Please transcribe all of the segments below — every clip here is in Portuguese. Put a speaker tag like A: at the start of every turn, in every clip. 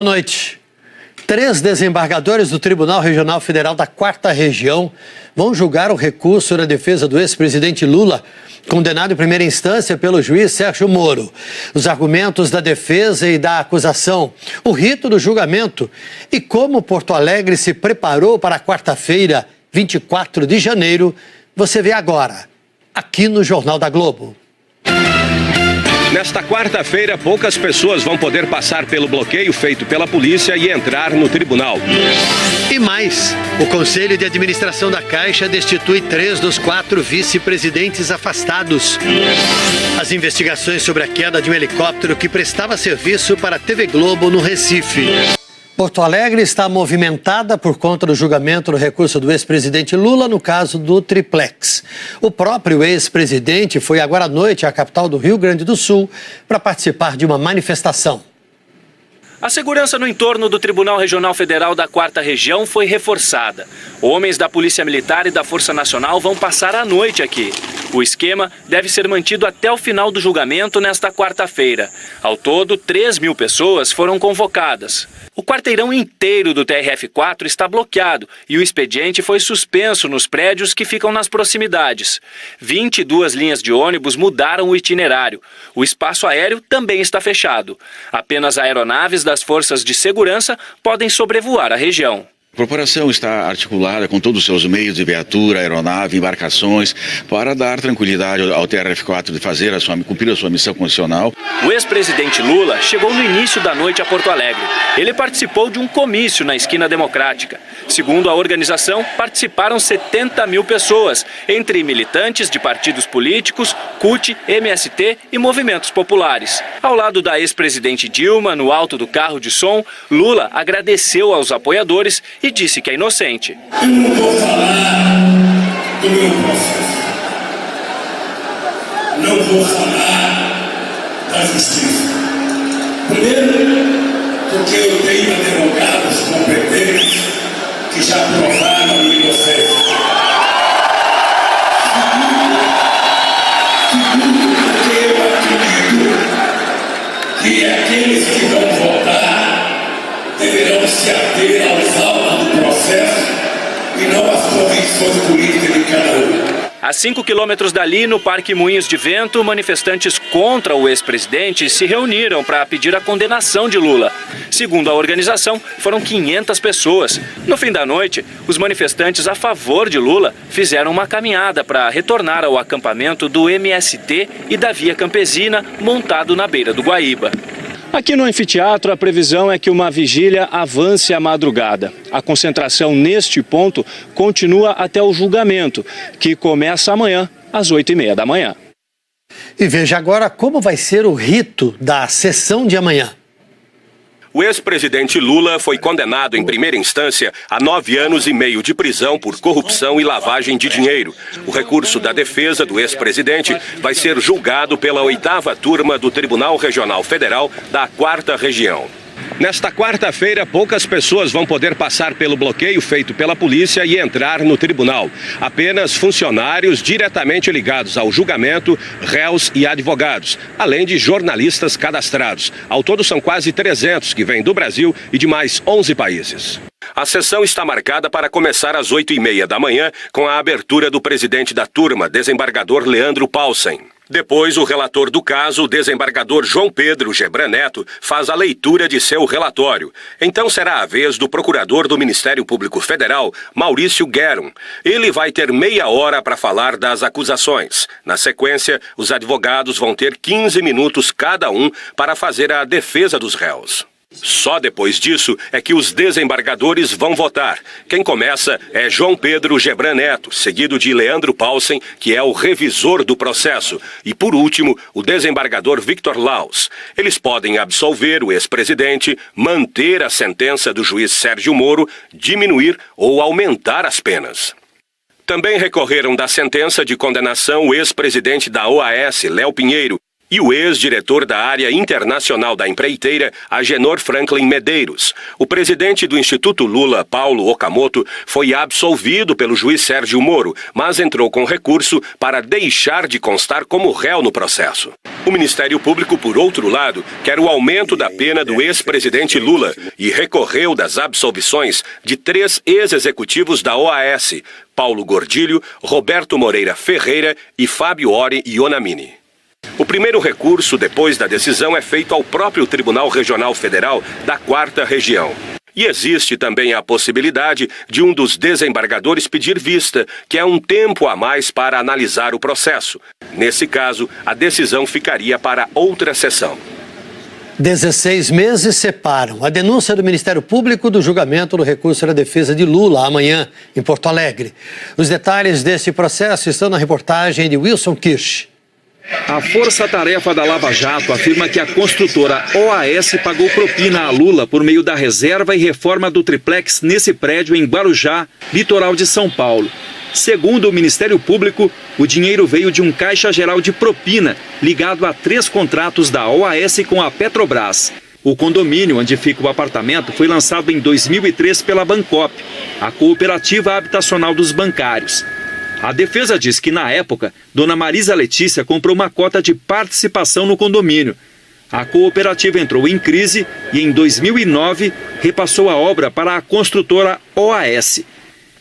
A: Boa noite. 3 desembargadores do Tribunal Regional Federal da 4ª Região vão julgar o recurso da defesa do ex-presidente Lula, condenado em primeira instância pelo juiz Sérgio Moro. Os argumentos da defesa e da acusação, o rito do julgamento e como Porto Alegre se preparou para a quarta-feira, 24 de janeiro, você vê agora, aqui no Jornal da Globo.
B: Nesta quarta-feira, poucas pessoas vão poder passar pelo bloqueio feito pela polícia e entrar no tribunal.
A: E mais, o Conselho de Administração da Caixa destitui 3 dos 4 vice-presidentes afastados. As investigações sobre a queda de um helicóptero que prestava serviço para a TV Globo no Recife. Porto Alegre está movimentada por conta do julgamento do recurso do ex-presidente Lula no caso do Triplex. O próprio ex-presidente foi agora à noite à capital do Rio Grande do Sul para participar de uma manifestação.
C: A segurança no entorno do Tribunal Regional Federal da 4ª Região foi reforçada. Homens da Polícia Militar e da Força Nacional vão passar a noite aqui. O esquema deve ser mantido até o final do julgamento nesta quarta-feira. Ao todo, 3.000 pessoas foram convocadas. O quarteirão inteiro do TRF-4 está bloqueado e o expediente foi suspenso nos prédios que ficam nas proximidades. 22 linhas de ônibus mudaram o itinerário. O espaço aéreo também está fechado. Apenas aeronaves das forças de segurança podem sobrevoar a região.
D: A corporação está articulada com todos os seus meios de viatura, aeronave, embarcações, para dar tranquilidade ao TRF-4 de cumprir a sua missão constitucional.
C: O ex-presidente Lula chegou no início da noite a Porto Alegre. Ele participou de um comício na Esquina Democrática. Segundo a organização, participaram 70.000 pessoas, entre militantes de partidos políticos, CUT, MST e movimentos populares. Ao lado da ex-presidente Dilma, no alto do carro de som, Lula agradeceu aos apoiadores e disse que é inocente.
E: Eu não vou falar do meu processo. Não vou falar da justiça. Primeiro, porque eu tenho advogados competentes que já provaram a minha inocência. Segundo, porque eu acredito que aqueles que vão votar deverão se ater aos autos do processo e não às convicções políticas de cada um.
C: A 5 quilômetros dali, no Parque Moinhos de Vento, manifestantes contra o ex-presidente se reuniram para pedir a condenação de Lula. Segundo a organização, foram 500 pessoas. No fim da noite, os manifestantes a favor de Lula fizeram uma caminhada para retornar ao acampamento do MST e da Via Campesina, montado na beira do Guaíba. Aqui no anfiteatro, a previsão é que uma vigília avance à madrugada. A concentração neste ponto continua até o julgamento, que começa amanhã, às 8h30 da manhã.
A: E veja agora como vai ser o rito da sessão de amanhã.
B: O ex-presidente Lula foi condenado em primeira instância a 9 anos e meio de prisão por corrupção e lavagem de dinheiro. O recurso da defesa do ex-presidente vai ser julgado pela 8ª turma do Tribunal Regional Federal da 4ª Região. Nesta quarta-feira, poucas pessoas vão poder passar pelo bloqueio feito pela polícia e entrar no tribunal. Apenas funcionários diretamente ligados ao julgamento, réus e advogados, além de jornalistas cadastrados. Ao todo são quase 300 que vêm do Brasil e de mais 11 países. A sessão está marcada para começar às 8h30 da manhã com a abertura do presidente da turma, desembargador Leandro Paulsen. Depois, o relator do caso, o desembargador João Pedro Gebran Neto, faz a leitura de seu relatório. Então será a vez do procurador do Ministério Público Federal, Maurício Gueron. Ele vai ter meia hora para falar das acusações. Na sequência, os advogados vão ter 15 minutos cada um para fazer a defesa dos réus. Só depois disso é que os desembargadores vão votar. Quem começa é João Pedro Gebran Neto, seguido de Leandro Paulsen, que é o revisor do processo. E, por último, o desembargador Victor Laus. Eles podem absolver o ex-presidente, manter a sentença do juiz Sérgio Moro, diminuir ou aumentar as penas. Também recorreram da sentença de condenação o ex-presidente da OAS, Léo Pinheiro, e o ex-diretor da área internacional da empreiteira, Agenor Franklin Medeiros. O presidente do Instituto Lula, Paulo Okamoto, foi absolvido pelo juiz Sérgio Moro, mas entrou com recurso para deixar de constar como réu no processo. O Ministério Público, por outro lado, quer o aumento da pena do ex-presidente Lula e recorreu das absolvições de 3 ex-executivos da OAS, Paulo Gordilho, Roberto Moreira Ferreira e Fábio Ori Ionamini. O primeiro recurso, depois da decisão, é feito ao próprio Tribunal Regional Federal da 4ª Região. E existe também a possibilidade de um dos desembargadores pedir vista, que é um tempo a mais para analisar o processo. Nesse caso, a decisão ficaria para outra sessão.
A: 16 meses separam a denúncia do Ministério Público do julgamento do recurso da defesa de Lula amanhã, em Porto Alegre. Os detalhes desse processo estão na reportagem de Wilson Kirsch.
F: A força-tarefa da Lava Jato afirma que a construtora OAS pagou propina a Lula por meio da reserva e reforma do triplex nesse prédio em Guarujá, litoral de São Paulo. Segundo o Ministério Público, o dinheiro veio de um caixa geral de propina ligado a 3 contratos da OAS com a Petrobras. O condomínio onde fica o apartamento foi lançado em 2003 pela Bancop, a cooperativa habitacional dos bancários. A defesa diz que, na época, Dona Marisa Letícia comprou uma cota de participação no condomínio. A cooperativa entrou em crise e, em 2009, repassou a obra para a construtora OAS.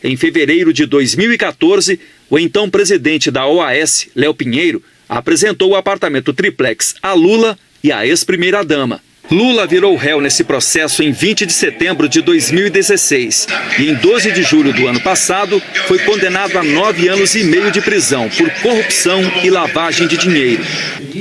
F: Em fevereiro de 2014, o então presidente da OAS, Léo Pinheiro, apresentou o apartamento triplex a Lula e à ex-primeira-dama. Lula virou réu nesse processo em 20 de setembro de 2016 e em 12 de julho do ano passado foi condenado a 9 anos e meio de prisão por corrupção e lavagem de dinheiro.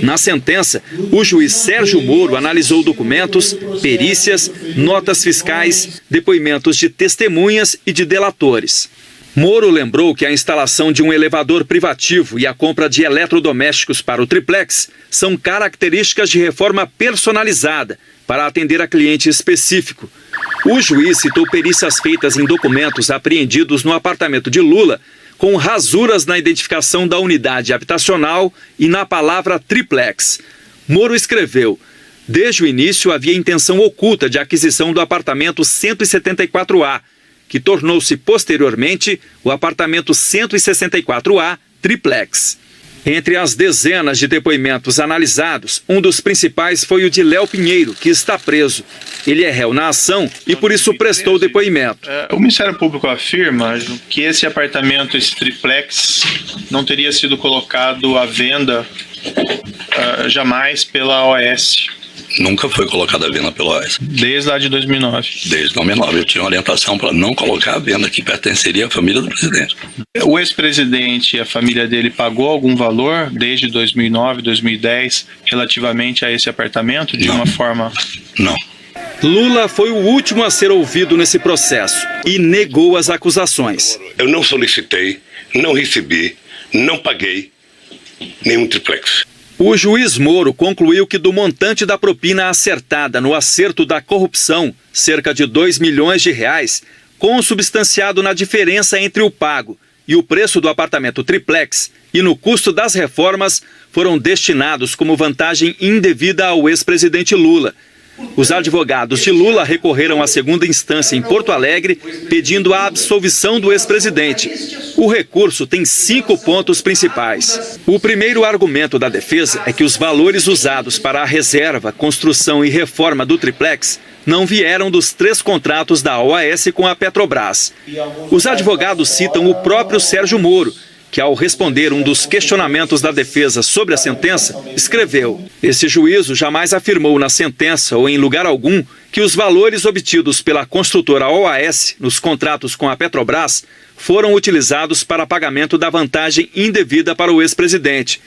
F: Na sentença, o juiz Sérgio Moro analisou documentos, perícias, notas fiscais, depoimentos de testemunhas e de delatores. Moro lembrou que a instalação de um elevador privativo e a compra de eletrodomésticos para o triplex são características de reforma personalizada para atender a cliente específico. O juiz citou perícias feitas em documentos apreendidos no apartamento de Lula, com rasuras na identificação da unidade habitacional e na palavra triplex. Moro escreveu: desde o início havia intenção oculta de aquisição do apartamento 174A, que tornou-se posteriormente o apartamento 164A triplex. Entre as dezenas de depoimentos analisados, um dos principais foi o de Léo Pinheiro, que está preso. Ele é réu na ação e por isso prestou depoimento.
G: O Ministério Público afirma que esse apartamento, esse triplex, não teria sido colocado à venda jamais pela OAS.
H: Nunca foi colocado à venda pela OAS.
G: Desde lá de 2009.
H: Desde 2009. Eu tinha orientação para não colocar à venda, que pertenceria à família do presidente.
G: O ex-presidente e a família dele pagou algum valor desde 2009, 2010, relativamente a esse apartamento, de uma forma...
H: Não.
F: Lula foi o último a ser ouvido nesse processo e negou as acusações.
H: Eu não solicitei, não recebi, não paguei nenhum triplex.
F: O juiz Moro concluiu que do montante da propina acertada no acerto da corrupção, cerca de R$2 milhões, consubstanciado na diferença entre o pago e o preço do apartamento triplex e no custo das reformas, foram destinados como vantagem indevida ao ex-presidente Lula. Os advogados de Lula recorreram à segunda instância em Porto Alegre, pedindo a absolvição do ex-presidente. O recurso tem 5 pontos principais. O primeiro argumento da defesa é que os valores usados para a reserva, construção e reforma do triplex não vieram dos 3 contratos da OAS com a Petrobras. Os advogados citam o próprio Sérgio Moro, que, ao responder um dos questionamentos da defesa sobre a sentença, escreveu: esse juízo jamais afirmou na sentença ou em lugar algum que os valores obtidos pela construtora OAS nos contratos com a Petrobras foram utilizados para pagamento da vantagem indevida para o ex-presidente.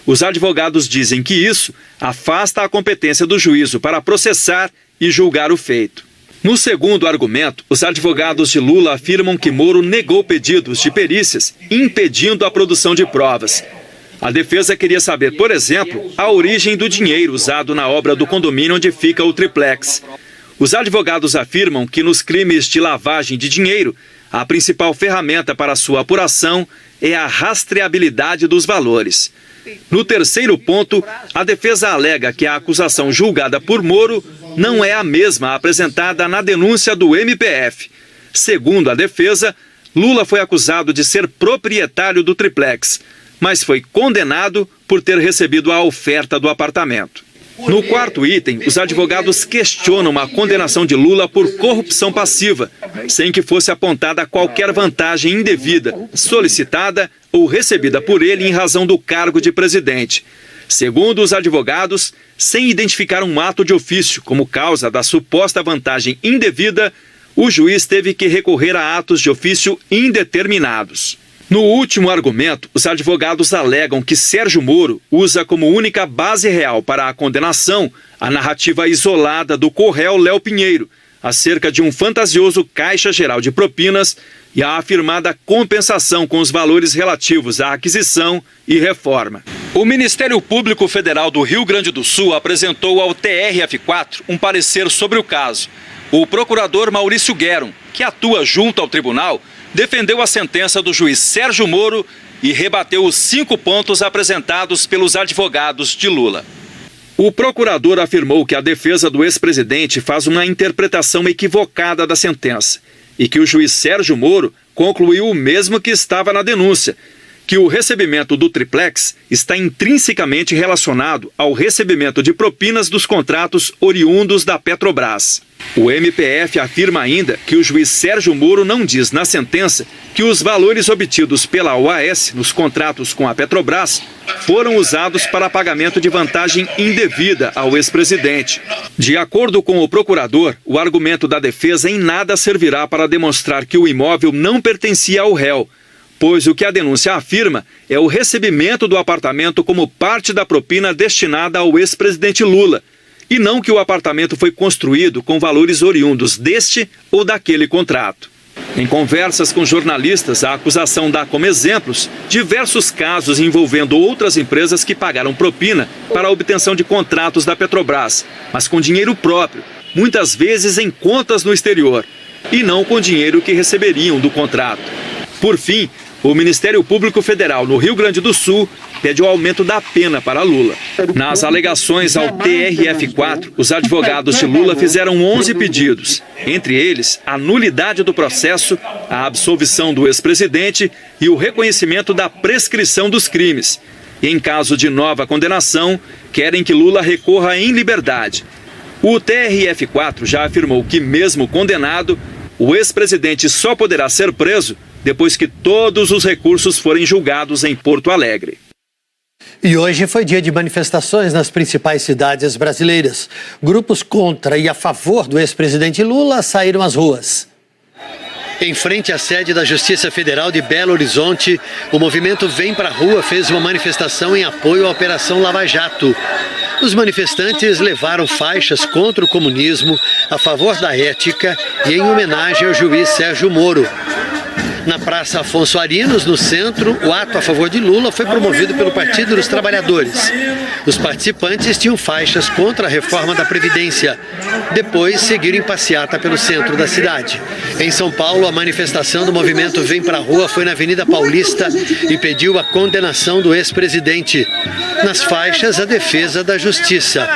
F: Os advogados dizem que isso afasta a competência do juízo para processar e julgar o feito. No segundo argumento, os advogados de Lula afirmam que Moro negou pedidos de perícias, impedindo a produção de provas. A defesa queria saber, por exemplo, a origem do dinheiro usado na obra do condomínio onde fica o triplex. Os advogados afirmam que nos crimes de lavagem de dinheiro, a principal ferramenta para sua apuração é a rastreabilidade dos valores. No terceiro ponto, a defesa alega que a acusação julgada por Moro não é a mesma apresentada na denúncia do MPF. Segundo a defesa, Lula foi acusado de ser proprietário do triplex, mas foi condenado por ter recebido a oferta do apartamento. No quarto item, os advogados questionam a condenação de Lula por corrupção passiva, sem que fosse apontada qualquer vantagem indevida, solicitada ou recebida por ele em razão do cargo de presidente. Segundo os advogados, sem identificar um ato de ofício como causa da suposta vantagem indevida, o juiz teve que recorrer a atos de ofício indeterminados. No último argumento, os advogados alegam que Sérgio Moro usa como única base real para a condenação a narrativa isolada do co-réu Léo Pinheiro, acerca de um fantasioso Caixa Geral de Propinas e a afirmada compensação com os valores relativos à aquisição e reforma. O Ministério Público Federal do Rio Grande do Sul apresentou ao TRF4 um parecer sobre o caso. O procurador Maurício Gueron, que atua junto ao tribunal, defendeu a sentença do juiz Sérgio Moro e rebateu os 5 pontos apresentados pelos advogados de Lula. O procurador afirmou que a defesa do ex-presidente faz uma interpretação equivocada da sentença e que o juiz Sérgio Moro concluiu o mesmo que estava na denúncia, que o recebimento do triplex está intrinsecamente relacionado ao recebimento de propinas dos contratos oriundos da Petrobras. O MPF afirma ainda que o juiz Sérgio Moro não diz na sentença que os valores obtidos pela OAS nos contratos com a Petrobras foram usados para pagamento de vantagem indevida ao ex-presidente. De acordo com o procurador, o argumento da defesa em nada servirá para demonstrar que o imóvel não pertencia ao réu, pois o que a denúncia afirma é o recebimento do apartamento como parte da propina destinada ao ex-presidente Lula, e não que o apartamento foi construído com valores oriundos deste ou daquele contrato. Em conversas com jornalistas, a acusação dá como exemplos diversos casos envolvendo outras empresas que pagaram propina para a obtenção de contratos da Petrobras, mas com dinheiro próprio, muitas vezes em contas no exterior, e não com dinheiro que receberiam do contrato. Por fim, o Ministério Público Federal no Rio Grande do Sul pede o aumento da pena para Lula. Nas alegações ao TRF4, os advogados de Lula fizeram 11 pedidos. Entre eles, a nulidade do processo, a absolvição do ex-presidente e o reconhecimento da prescrição dos crimes. E, em caso de nova condenação, querem que Lula recorra em liberdade. O TRF4 já afirmou que, mesmo condenado, o ex-presidente só poderá ser preso depois que todos os recursos forem julgados em Porto Alegre.
A: E hoje foi dia de manifestações nas principais cidades brasileiras. Grupos contra e a favor do ex-presidente Lula saíram às ruas. Em frente à sede da Justiça Federal de Belo Horizonte, o movimento Vem Pra Rua fez uma manifestação em apoio à Operação Lava Jato. Os manifestantes levaram faixas contra o comunismo, a favor da ética e em homenagem ao juiz Sérgio Moro. Na Praça Afonso Arinos, no centro, o ato a favor de Lula foi promovido pelo Partido dos Trabalhadores. Os participantes tinham faixas contra a reforma da Previdência. Depois, seguiram em passeata pelo centro da cidade. Em São Paulo, a manifestação do movimento Vem Pra Rua foi na Avenida Paulista e pediu a condenação do ex-presidente. Nas faixas, a defesa da justiça.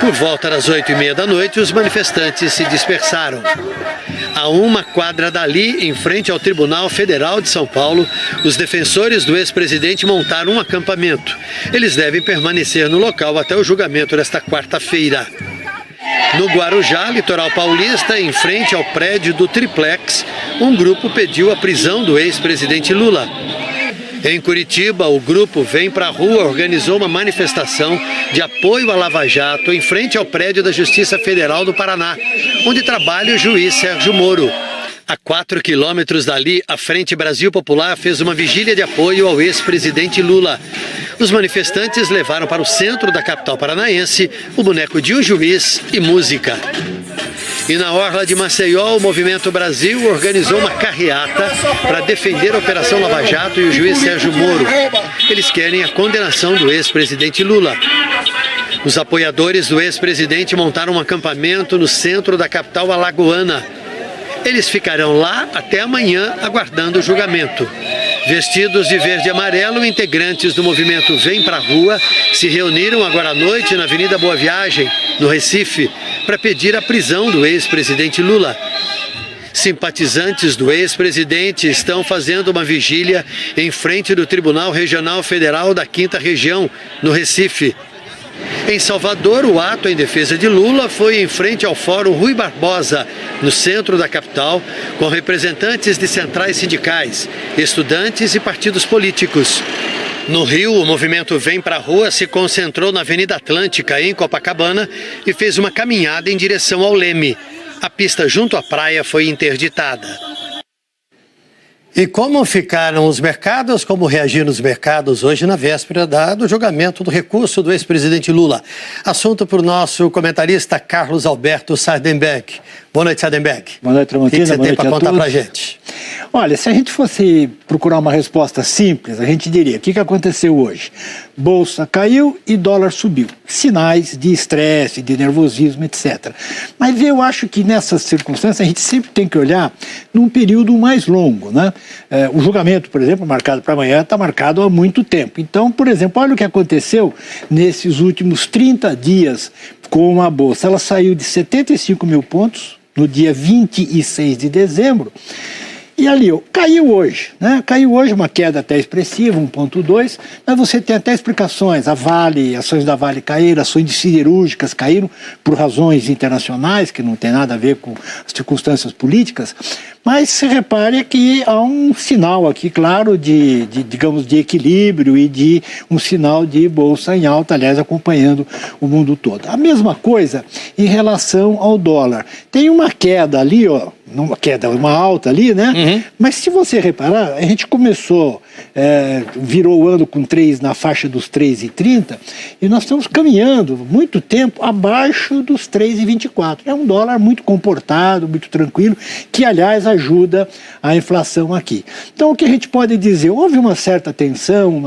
A: Por volta das 8h30 da noite, os manifestantes se dispersaram. A uma quadra dali, em frente ao Tribunal Federal de São Paulo, os defensores do ex-presidente montaram um acampamento. Eles devem permanecer no local até o julgamento desta quarta-feira. No Guarujá, litoral paulista, em frente ao prédio do Triplex, um grupo pediu a prisão do ex-presidente Lula. Em Curitiba, o grupo Vem Pra Rua organizou uma manifestação de apoio à Lava Jato em frente ao prédio da Justiça Federal do Paraná, onde trabalha o juiz Sérgio Moro. A 4 quilômetros dali, a Frente Brasil Popular fez uma vigília de apoio ao ex-presidente Lula. Os manifestantes levaram para o centro da capital paranaense o boneco de um juiz e música. E na orla de Maceió, o Movimento Brasil organizou uma carreata para defender a Operação Lava Jato e o juiz Sérgio Moro. Eles querem a condenação do ex-presidente Lula. Os apoiadores do ex-presidente montaram um acampamento no centro da capital alagoana. Eles ficarão lá até amanhã aguardando o julgamento. Vestidos de verde e amarelo, integrantes do movimento Vem Pra Rua se reuniram agora à noite na Avenida Boa Viagem, no Recife, para pedir a prisão do ex-presidente Lula. Simpatizantes do ex-presidente estão fazendo uma vigília em frente do Tribunal Regional Federal da 5ª Região, no Recife. Em Salvador, o ato em defesa de Lula foi em frente ao Fórum Rui Barbosa, no centro da capital, com representantes de centrais sindicais, estudantes e partidos políticos. No Rio, o movimento Vem Pra Rua se concentrou na Avenida Atlântica, em Copacabana, e fez uma caminhada em direção ao Leme. A pista junto à praia foi interditada. E como ficaram os mercados, como reagiram os mercados hoje na véspera do julgamento do recurso do ex-presidente Lula? Assunto para o nosso comentarista Carlos Alberto Sardenberg. Boa noite, Sardenberg.
I: Boa noite, Tramontina.
A: O que você tem para contar para a gente?
I: Olha, se a gente fosse procurar uma resposta simples, a gente diria, o que aconteceu hoje? Bolsa caiu e dólar subiu. Sinais de estresse, de nervosismo, etc. Mas eu acho que nessas circunstâncias a gente sempre tem que olhar num período mais longo, né? O julgamento, por exemplo, marcado para amanhã, está marcado há muito tempo. Então, por exemplo, olha o que aconteceu nesses últimos 30 dias com a Bolsa. Ela saiu de 75 mil pontos no dia 26 de dezembro. E ali, caiu hoje, né? Caiu hoje, uma queda até expressiva, 1,2, mas você tem até explicações. A Vale, ações da Vale caíram, ações de siderúrgicas caíram por razões internacionais, que não tem nada a ver com as circunstâncias políticas, mas se repare que há um sinal aqui, claro, digamos, de equilíbrio e de um sinal de bolsa em alta, aliás, acompanhando o mundo todo. A mesma coisa em relação ao dólar. Tem uma queda ali, uma alta ali, né? Uhum. Mas se você reparar, a gente começou, virou o ano com na faixa dos 3,30 e nós estamos caminhando muito tempo abaixo dos 3,24. É um dólar muito comportado, muito tranquilo, que aliás ajuda a inflação aqui. Então o que a gente pode dizer? Houve uma certa tensão,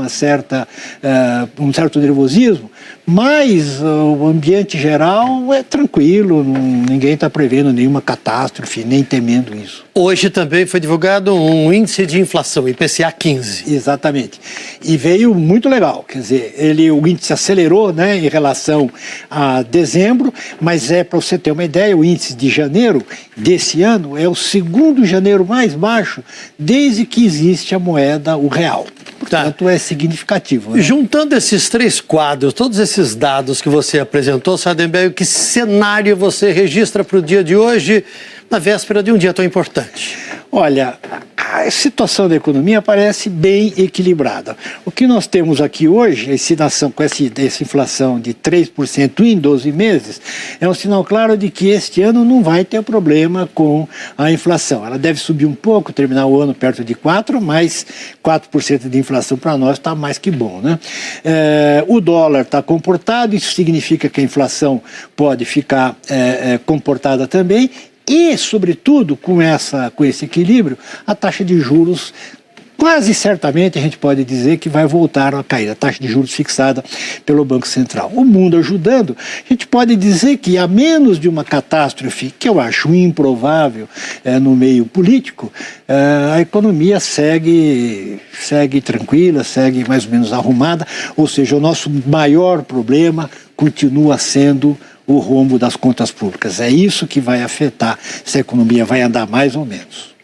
I: um certo nervosismo, mas o ambiente geral é tranquilo, ninguém está prevendo nenhuma catástrofe, nem temendo isso.
A: Hoje também foi divulgado um índice de inflação, IPCA 15.
I: Exatamente. E veio muito legal, quer dizer, o índice acelerou, né, em relação a dezembro, mas para você ter uma ideia, o índice de janeiro desse ano é o segundo janeiro mais baixo desde que existe a moeda, o real. Portanto, é significativo. Né?
A: Juntando esses três quadros, todos esses dados que você apresentou, Sardenberg, que cenário você registra para o dia de hoje, na véspera de um dia tão importante?
I: Olha, a situação da economia parece bem equilibrada. O que nós temos aqui hoje, com essa inflação de 3% em 12 meses, é um sinal claro de que este ano não vai ter problema com a inflação. Ela deve subir um pouco, terminar o ano perto de 4%, mas 4% de inflação para nós está mais que bom, né? O dólar está comportado, isso significa que a inflação pode ficar comportada também. E, sobretudo, com esse equilíbrio, a taxa de juros, quase certamente a gente pode dizer que vai voltar a cair, a taxa de juros fixada pelo Banco Central. O mundo ajudando, a gente pode dizer que, a menos de uma catástrofe, que eu acho improvável no meio político, a economia segue tranquila, segue mais ou menos arrumada, ou seja, o nosso maior problema continua sendo o rombo das contas públicas. É isso que vai afetar se a economia vai andar mais ou menos.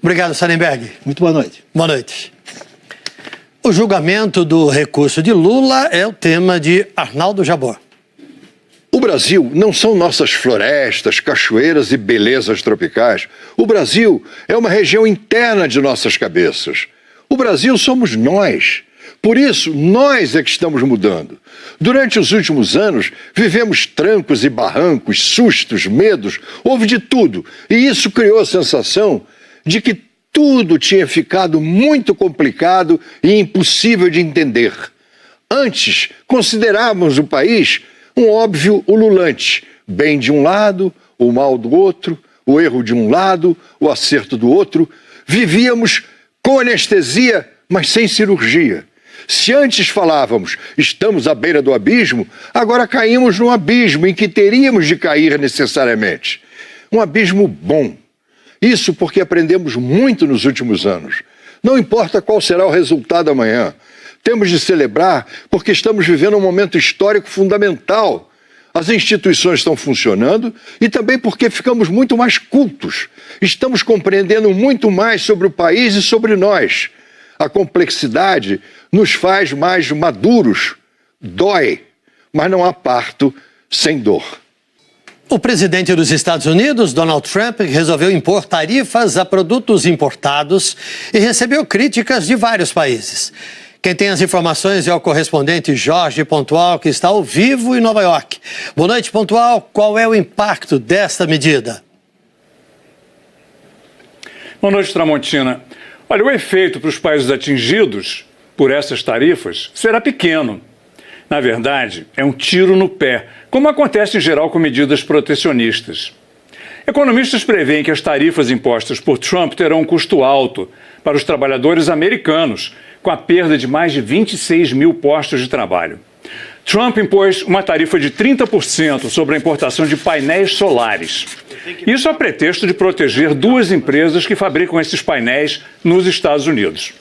A: Obrigado, Sardenberg.
I: Muito boa noite.
A: Boa noite. O julgamento do recurso de Lula é o tema de Arnaldo Jabor.
J: O Brasil não são nossas florestas, cachoeiras e belezas tropicais. O Brasil é uma região interna de nossas cabeças. O Brasil somos nós. Por isso, nós é que estamos mudando. Durante os últimos anos, vivemos trancos e barrancos, sustos, medos, houve de tudo. E isso criou a sensação de que tudo tinha ficado muito complicado e impossível de entender. Antes, considerávamos o país um óbvio ululante, bem de um lado, o mal do outro, o erro de um lado, o acerto do outro. Vivíamos com anestesia, mas sem cirurgia. Se antes falávamos, estamos à beira do abismo, agora caímos num abismo em que teríamos de cair necessariamente. Um abismo bom. Isso porque aprendemos muito nos últimos anos. Não importa qual será o resultado amanhã. Temos de celebrar porque estamos vivendo um momento histórico fundamental. As instituições estão funcionando e também porque ficamos muito mais cultos. Estamos compreendendo muito mais sobre o país e sobre nós. A complexidade nos faz mais maduros. Dói, mas não há parto sem dor.
A: O presidente dos Estados Unidos, Donald Trump, resolveu impor tarifas a produtos importados e recebeu críticas de vários países. Quem tem as informações é o correspondente Jorge Pontual, que está ao vivo em Nova York. Boa noite, Pontual. Qual é o impacto desta medida?
K: Boa noite, Tramontina. Olha, o efeito para os países atingidos por essas tarifas será pequeno. Na verdade, é um tiro no pé, como acontece em geral com medidas protecionistas. Economistas preveem que as tarifas impostas por Trump terão um custo alto para os trabalhadores americanos, com a perda de mais de 26 mil postos de trabalho. Trump impôs uma tarifa de 30% sobre a importação de painéis solares. Isso a pretexto de proteger duas empresas que fabricam esses painéis nos Estados Unidos.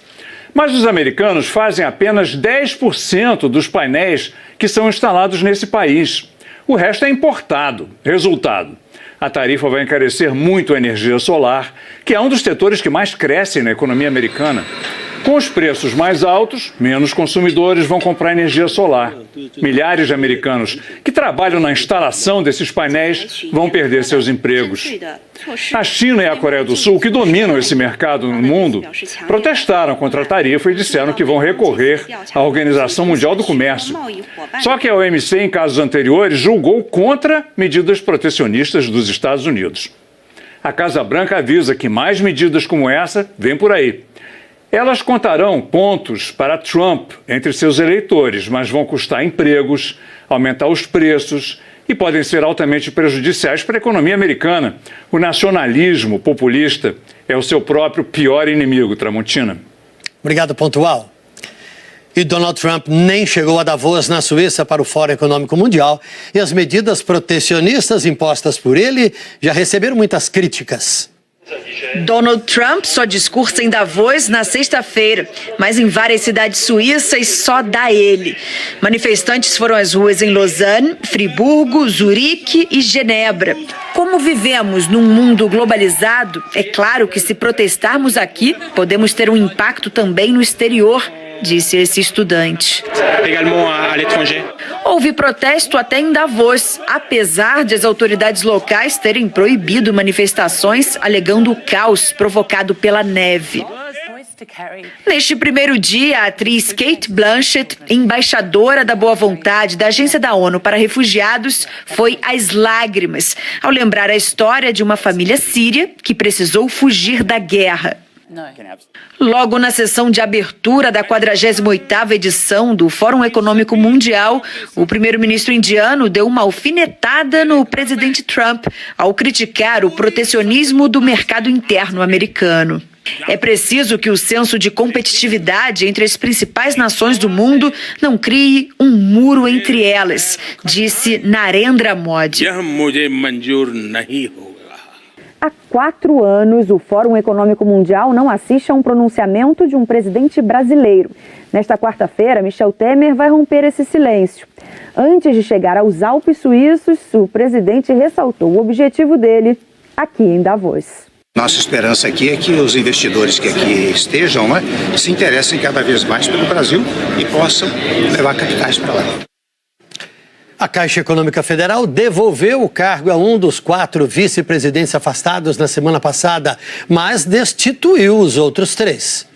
K: Mas os americanos fazem apenas 10% dos painéis que são instalados nesse país. O resto é importado. Resultado: a tarifa vai encarecer muito a energia solar, que é um dos setores que mais crescem na economia americana. Com os preços mais altos, menos consumidores vão comprar energia solar. Milhares de americanos que trabalham na instalação desses painéis vão perder seus empregos. A China e a Coreia do Sul, que dominam esse mercado no mundo, protestaram contra a tarifa e disseram que vão recorrer à Organização Mundial do Comércio. Só que a OMC, em casos anteriores, julgou contra medidas protecionistas dos Estados Unidos. A Casa Branca avisa que mais medidas como essa vêm por aí. Elas contarão pontos para Trump entre seus eleitores, mas vão custar empregos, aumentar os preços e podem ser altamente prejudiciais para a economia americana. O nacionalismo populista é o seu próprio pior inimigo, Tramontina.
A: Obrigado, Pontual. E Donald Trump nem chegou a Davos, na Suíça, para o Fórum Econômico Mundial, e as medidas protecionistas impostas por ele já receberam muitas críticas.
L: Donald Trump só discursa em Davos na sexta-feira, mas em várias cidades suíças só dá ele. Manifestantes foram às ruas em Lausanne, Friburgo, Zurique e Genebra. Como vivemos num mundo globalizado, é claro que se protestarmos aqui, podemos ter um impacto também no exterior, disse esse estudante. Houve protesto até em Davos, apesar de as autoridades locais terem proibido manifestações, alegando o caos provocado pela neve. Neste primeiro dia, a atriz Cate Blanchett, embaixadora da boa vontade da Agência da ONU para Refugiados, foi às lágrimas ao lembrar a história de uma família síria que precisou fugir da guerra. Logo na sessão de abertura da 48ª edição do Fórum Econômico Mundial, o primeiro-ministro indiano deu uma alfinetada no presidente Trump ao criticar o protecionismo do mercado interno americano. É preciso que o senso de competitividade entre as principais nações do mundo não crie um muro entre elas, disse Narendra Modi.
M: Há 4 anos, o Fórum Econômico Mundial não assiste a um pronunciamento de um presidente brasileiro. Nesta quarta-feira, Michel Temer vai romper esse silêncio. Antes de chegar aos Alpes suíços, o presidente ressaltou o objetivo dele aqui em Davos.
N: Nossa esperança aqui é que os investidores que aqui estejam, se interessem cada vez mais pelo Brasil e possam levar capitais para lá.
A: A Caixa Econômica Federal devolveu o cargo a um dos 4 vice-presidentes afastados na semana passada, mas destituiu os outros 3.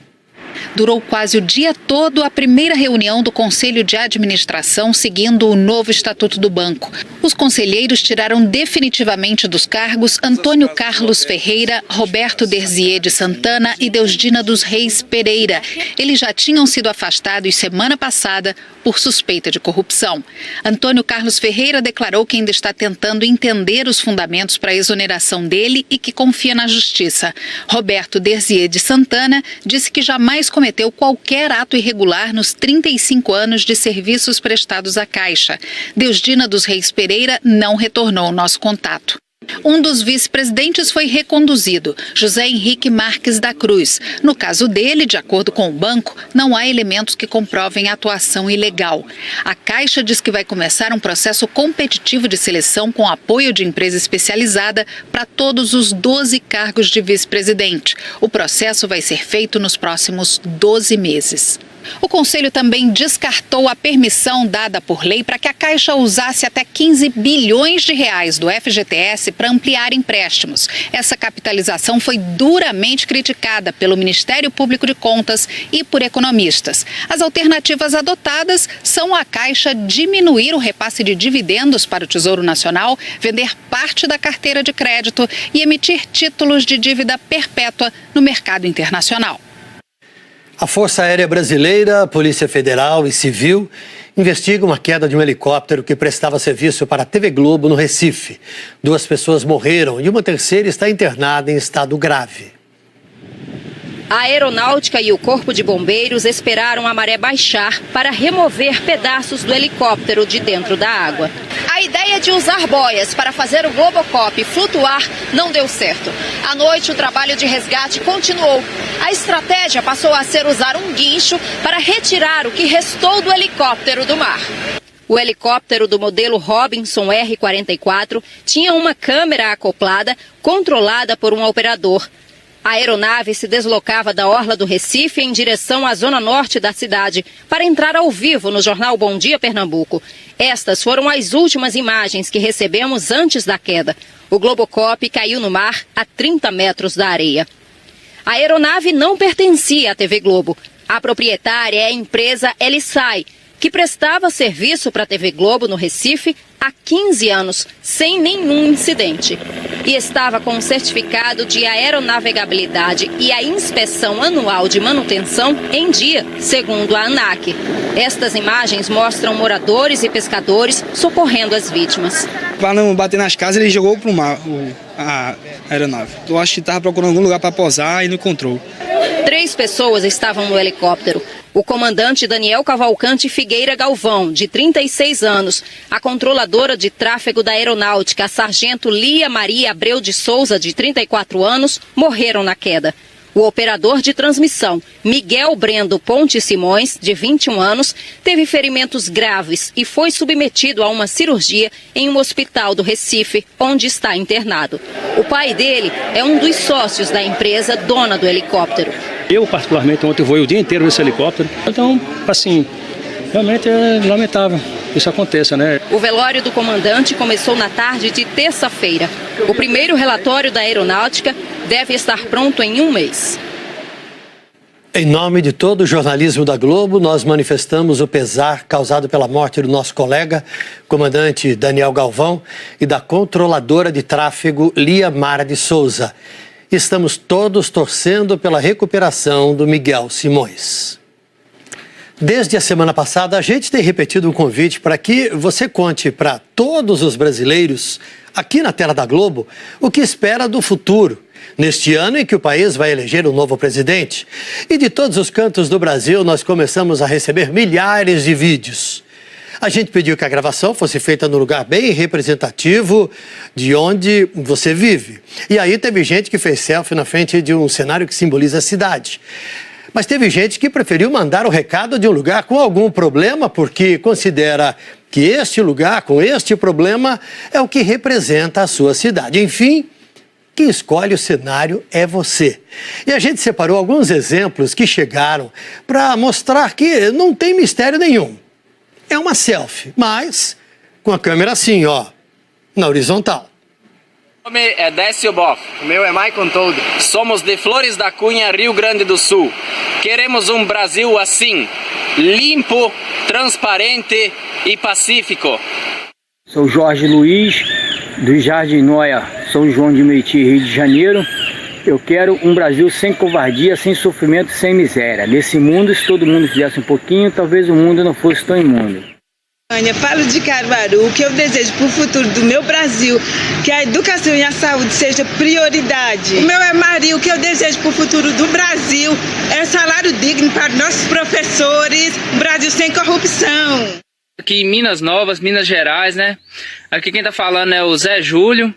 O: Durou quase o dia todo a primeira reunião do Conselho de Administração, seguindo o novo Estatuto do Banco. Os conselheiros tiraram definitivamente dos cargos Antônio Carlos Ferreira, Roberto Derzier de Santana e Deusdina dos Reis Pereira. Eles já tinham sido afastados semana passada por suspeita de corrupção. Antônio Carlos Ferreira declarou que ainda está tentando entender os fundamentos para a exoneração dele e que confia na justiça. Roberto Derzier de Santana disse que jamais cometeu qualquer ato irregular nos 35 anos de serviços prestados à Caixa. Deusdina dos Reis Pereira não retornou ao nosso contato. Um dos vice-presidentes foi reconduzido, José Henrique Marques da Cruz. No caso dele, de acordo com o banco, não há elementos que comprovem atuação ilegal. A Caixa diz que vai começar um processo competitivo de seleção com apoio de empresa especializada para todos os 12 cargos de vice-presidente. O processo vai ser feito nos próximos 12 meses. O Conselho também descartou a permissão dada por lei para que a Caixa usasse até 15 bilhões de reais do FGTS para ampliar empréstimos. Essa capitalização foi duramente criticada pelo Ministério Público de Contas e por economistas. As alternativas adotadas são a Caixa diminuir o repasse de dividendos para o Tesouro Nacional, vender parte da carteira de crédito e emitir títulos de dívida perpétua no mercado internacional.
A: A Força Aérea Brasileira, a Polícia Federal e Civil investigam a queda de um helicóptero que prestava serviço para a TV Globo no Recife. 2 pessoas morreram e uma terceira está internada em estado grave.
P: A aeronáutica e o Corpo de Bombeiros esperaram a maré baixar para remover pedaços do helicóptero de dentro da água. A ideia de usar boias para fazer o Globocop flutuar não deu certo. À noite, o trabalho de resgate continuou. A estratégia passou a ser usar um guincho para retirar o que restou do helicóptero do mar. O helicóptero do modelo Robinson R-44 tinha uma câmera acoplada, controlada por um operador. A aeronave se deslocava da orla do Recife em direção à zona norte da cidade para entrar ao vivo no jornal Bom Dia Pernambuco. Estas foram as últimas imagens que recebemos antes da queda. O Globocop caiu no mar a 30 metros da areia. A aeronave não pertencia à TV Globo. A proprietária é a empresa Elisai, que prestava serviço para a TV Globo no Recife há 15 anos, sem nenhum incidente. E estava com um certificado de aeronavegabilidade e a inspeção anual de manutenção em dia, segundo a ANAC. Estas imagens mostram moradores e pescadores socorrendo as vítimas.
Q: Para não bater nas casas, ele jogou para o mar a aeronave. Eu acho que estava procurando algum lugar para pousar e não encontrou.
P: 3 pessoas estavam no helicóptero. O comandante Daniel Cavalcante Figueira Galvão, de 36 anos, a controladora de tráfego da aeronáutica, a sargento Lia Maria Abreu de Souza, de 34 anos, morreram na queda. O operador de transmissão, Miguel Brendo Ponte Simões, de 21 anos, teve ferimentos graves e foi submetido a uma cirurgia em um hospital do Recife, onde está internado. O pai dele é um dos sócios da empresa dona do helicóptero.
R: Eu, particularmente, ontem voei o dia inteiro nesse helicóptero. Então, assim, realmente é lamentável que isso aconteça, né?
P: O velório do comandante começou na tarde de terça-feira. O primeiro relatório da aeronáutica deve estar pronto em 1 mês.
A: Em nome de todo o jornalismo da Globo, nós manifestamos o pesar causado pela morte do nosso colega, comandante Daniel Galvão, e da controladora de tráfego Lia Mara de Souza. Estamos todos torcendo pela recuperação do Miguel Simões. Desde a semana passada, a gente tem repetido um convite para que você conte para todos os brasileiros, aqui na tela da Globo, o que espera do futuro, neste ano em que o país vai eleger um novo presidente. E de todos os cantos do Brasil, nós começamos a receber milhares de vídeos. A gente pediu que a gravação fosse feita num lugar bem representativo de onde você vive. E aí teve gente que fez selfie na frente de um cenário que simboliza a cidade. Mas teve gente que preferiu mandar o recado de um lugar com algum problema, porque considera que este lugar com este problema é o que representa a sua cidade. Enfim, quem escolhe o cenário é você. E a gente separou alguns exemplos que chegaram para mostrar que não tem mistério nenhum. É uma selfie, mas com a câmera assim, ó, na horizontal.
S: Meu nome é Décio Boff, o meu é Maicon Told. Somos de Flores da Cunha, Rio Grande do Sul. Queremos um Brasil assim, limpo, transparente e pacífico.
T: Sou Jorge Luiz, do Jardim Noia, São João de Meriti, Rio de Janeiro. Eu quero um Brasil sem covardia, sem sofrimento, sem miséria. Nesse mundo, se todo mundo fizesse um pouquinho, talvez o mundo não fosse tão imundo.
U: Falo de Caruaru, o que eu desejo para o futuro do meu Brasil, que a educação e a saúde seja prioridade. O meu é Maria, o que eu desejo para o futuro do Brasil é salário digno para nossos professores, um Brasil sem corrupção.
S: Aqui em Minas Novas, Minas Gerais, né? Aqui quem tá falando é o Zé Júlio.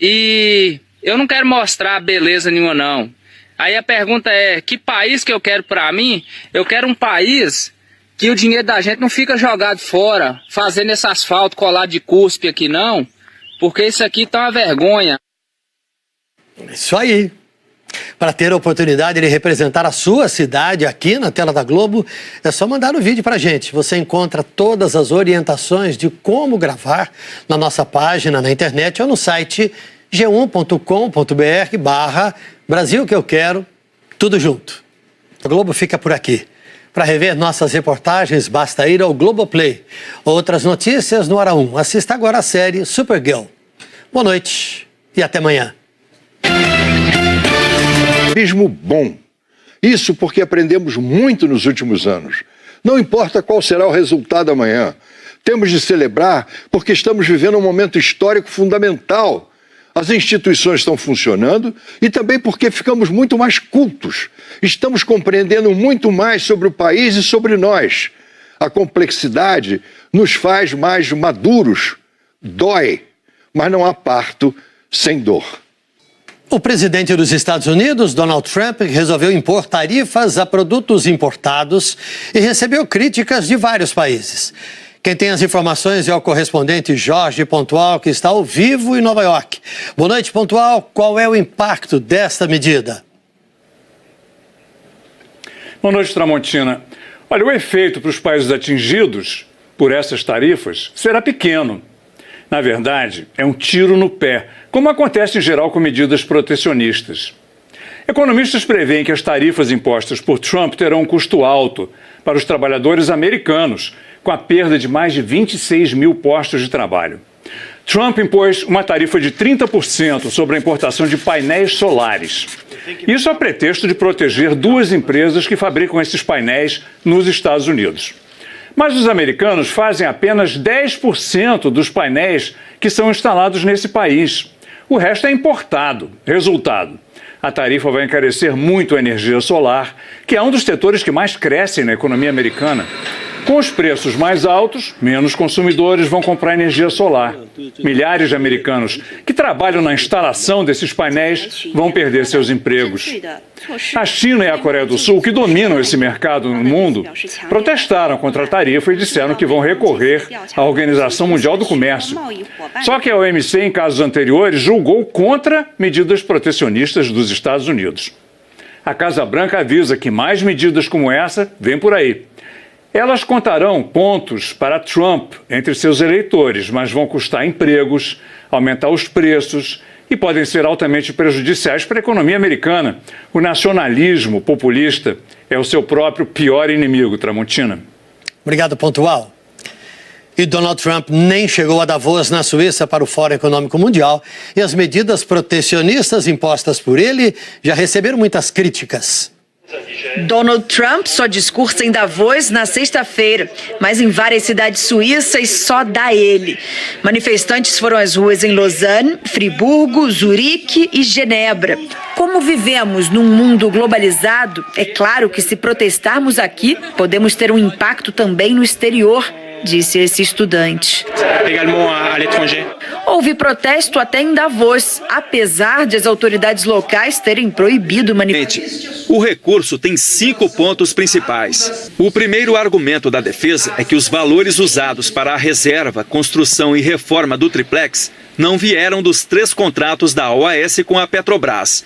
S: E eu não quero mostrar beleza nenhuma, não. Aí a pergunta é, que país que eu quero para mim? Eu quero um país que o dinheiro da gente não fica jogado fora, fazendo esse asfalto colado de cuspe aqui, não. Porque isso aqui tá uma vergonha.
A: Isso aí. Para ter a oportunidade de representar a sua cidade aqui na tela da Globo, é só mandar um vídeo para a gente. Você encontra todas as orientações de como gravar na nossa página na internet ou no site g1.com.br/Brasil que eu quero, tudo junto. A Globo fica por aqui. Para rever nossas reportagens, basta ir ao Globoplay. Outras notícias no Hora 1. Assista agora a série Supergirl. Boa noite e até amanhã.
J: Turismo bom. Isso porque aprendemos muito nos últimos anos. Não importa qual será o resultado amanhã. Temos de celebrar porque estamos vivendo um momento histórico fundamental. As instituições estão funcionando e também porque ficamos muito mais cultos. Estamos compreendendo muito mais sobre o país e sobre nós. A complexidade nos faz mais maduros. Dói, mas não há parto sem dor.
A: O presidente dos Estados Unidos, Donald Trump, resolveu impor tarifas a produtos importados e recebeu críticas de vários países. Quem tem as informações é o correspondente Jorge Pontual, que está ao vivo em Nova York. Boa noite, Pontual. Qual é o impacto desta medida?
K: Boa noite, Tramontina. Olha, o efeito para os países atingidos por essas tarifas será pequeno. Na verdade, é um tiro no pé, como acontece em geral com medidas protecionistas. Economistas preveem que as tarifas impostas por Trump terão um custo alto para os trabalhadores americanos, com a perda de mais de 26 mil postos de trabalho. Trump impôs uma tarifa de 30% sobre a importação de painéis solares. Isso a pretexto de proteger duas empresas que fabricam esses painéis nos Estados Unidos. Mas os americanos fazem apenas 10% dos painéis que são instalados nesse país. O resto é importado. Resultado: a tarifa vai encarecer muito a energia solar, que é um dos setores que mais crescem na economia americana. Com os preços mais altos, menos consumidores vão comprar energia solar. Milhares de americanos que trabalham na instalação desses painéis vão perder seus empregos. A China e a Coreia do Sul, que dominam esse mercado no mundo, protestaram contra a tarifa e disseram que vão recorrer à Organização Mundial do Comércio. Só que a OMC, em casos anteriores, julgou contra medidas protecionistas dos Estados Unidos. A Casa Branca avisa que mais medidas como essa vêm por aí. Elas contarão pontos para Trump entre seus eleitores, mas vão custar empregos, aumentar os preços e podem ser altamente prejudiciais para a economia americana. O nacionalismo populista é o seu próprio pior inimigo, Tramontina.
A: Obrigado, Pontual. E Donald Trump nem chegou a Davos, na Suíça, para o Fórum Econômico Mundial, e as medidas protecionistas impostas por ele já receberam muitas críticas.
L: Donald Trump só discursa em Davos na sexta-feira, mas em várias cidades suíças só dá ele. Manifestantes foram às ruas em Lausanne, Friburgo, Zurique e Genebra. Como vivemos num mundo globalizado, é claro que se protestarmos aqui, podemos ter um impacto também no exterior, disse esse estudante. Houve protesto até em Davos, apesar de as autoridades locais terem proibido manifestações.
F: O recurso tem 5 pontos principais. O primeiro argumento da defesa é que os valores usados para a reserva, construção e reforma do triplex não vieram dos 3 contratos da OAS com a Petrobras.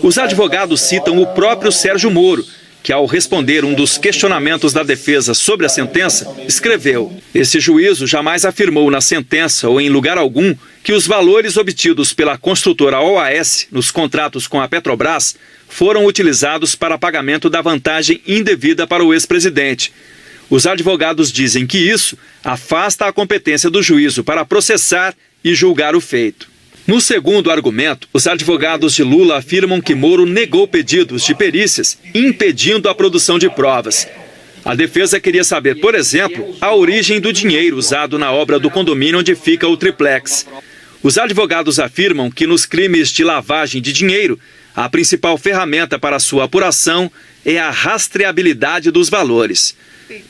F: Os advogados citam o próprio Sérgio Moro, que, ao responder um dos questionamentos da defesa sobre a sentença, escreveu: esse juízo jamais afirmou na sentença ou em lugar algum que os valores obtidos pela construtora OAS nos contratos com a Petrobras foram utilizados para pagamento da vantagem indevida para o ex-presidente. Os advogados dizem que isso afasta a competência do juízo para processar e julgar o feito. No segundo argumento, os advogados de Lula afirmam que Moro negou pedidos de perícias, impedindo a produção de provas. A defesa queria saber, por exemplo, a origem do dinheiro usado na obra do condomínio onde fica o triplex. Os advogados afirmam que nos crimes de lavagem de dinheiro, a principal ferramenta para sua apuração é a rastreabilidade dos valores.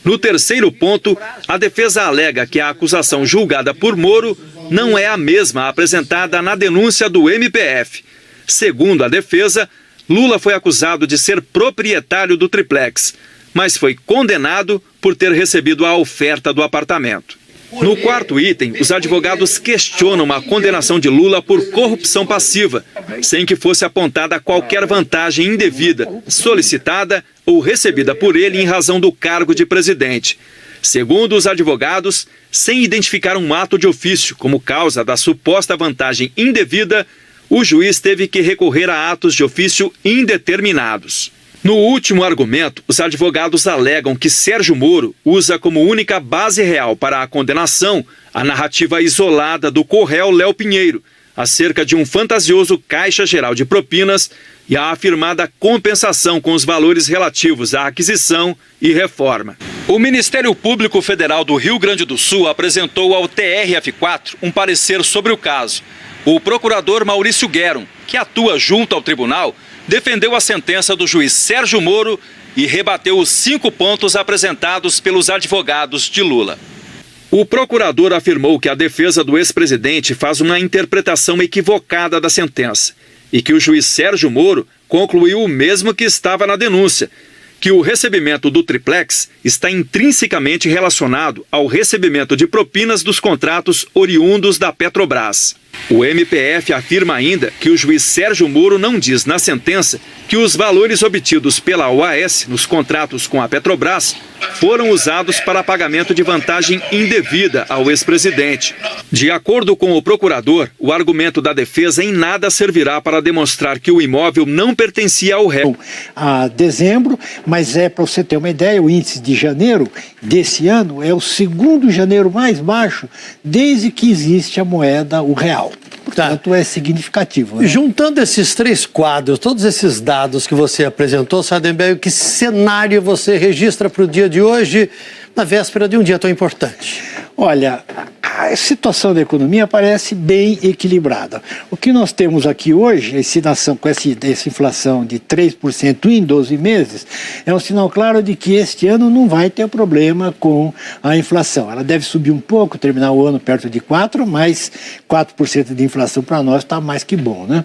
F: No terceiro ponto, a defesa alega que a acusação julgada por Moro não é a mesma apresentada na denúncia do MPF. Segundo a defesa, Lula foi acusado de ser proprietário do triplex, mas foi condenado por ter recebido a oferta do apartamento. No quarto item, os advogados questionam a condenação de Lula por corrupção passiva, sem que fosse apontada qualquer vantagem indevida, solicitada ou recebida por ele em razão do cargo de presidente. Segundo os advogados, sem identificar um ato de ofício como causa da suposta vantagem indevida, o juiz teve que recorrer a atos de ofício indeterminados. No último argumento, os advogados alegam que Sérgio Moro usa como única base real para a condenação a narrativa isolada do Corréu Léo Pinheiro, acerca de um fantasioso Caixa Geral de Propinas e a afirmada compensação com os valores relativos à aquisição e reforma. O Ministério Público Federal do Rio Grande do Sul apresentou ao TRF4 um parecer sobre o caso. O procurador Maurício Gueron, que atua junto ao tribunal, defendeu a sentença do juiz Sérgio Moro e rebateu os 5 pontos apresentados pelos advogados de Lula. O procurador afirmou que a defesa do ex-presidente faz uma interpretação equivocada da sentença e que o juiz Sérgio Moro concluiu o mesmo que estava na denúncia, que o recebimento do triplex está intrinsecamente relacionado ao recebimento de propinas dos contratos oriundos da Petrobras. O MPF afirma ainda que o juiz Sérgio Moro não diz na sentença que os valores obtidos pela OAS nos contratos com a Petrobras foram usados para pagamento de vantagem indevida ao ex-presidente. De acordo com o procurador, o argumento da defesa em nada servirá para demonstrar que o imóvel não pertencia ao réu.
I: A dezembro, mas para você ter uma ideia, o índice de janeiro desse ano é o segundo janeiro mais baixo desde que existe a moeda, o real. Portanto, é significativo. Né?
A: Juntando esses 3 quadros, todos esses dados que você apresentou, Sardenberg, que cenário você registra para o dia de hoje, na véspera de um dia tão importante?
I: Olha, a situação da economia parece bem equilibrada. O que nós temos aqui hoje, com essa inflação de 3% em 12 meses, é um sinal claro de que este ano não vai ter problema com a inflação. Ela deve subir um pouco, terminar o ano perto de 4%, mas 4% de inflação para nós está mais que bom, né?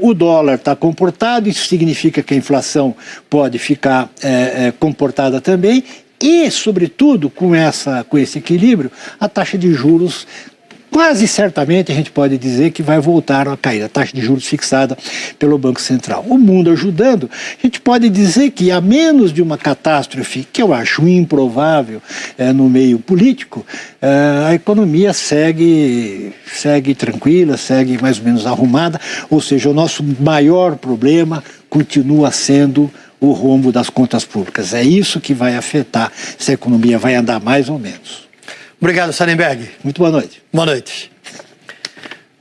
I: O dólar está comportado, isso significa que a inflação pode ficar comportada também. E, sobretudo, com esse equilíbrio, a taxa de juros, quase certamente a gente pode dizer que vai voltar a cair, a taxa de juros fixada pelo Banco Central. O mundo ajudando, a gente pode dizer que, a menos de uma catástrofe, que eu acho improvável no meio político, a economia segue tranquila, segue mais ou menos arrumada, ou seja, o nosso maior problema continua sendo o rombo das contas públicas. É isso que vai afetar se a economia vai andar mais ou menos.
A: Obrigado, Sardenberg.
I: Muito boa noite.
A: Boa noite.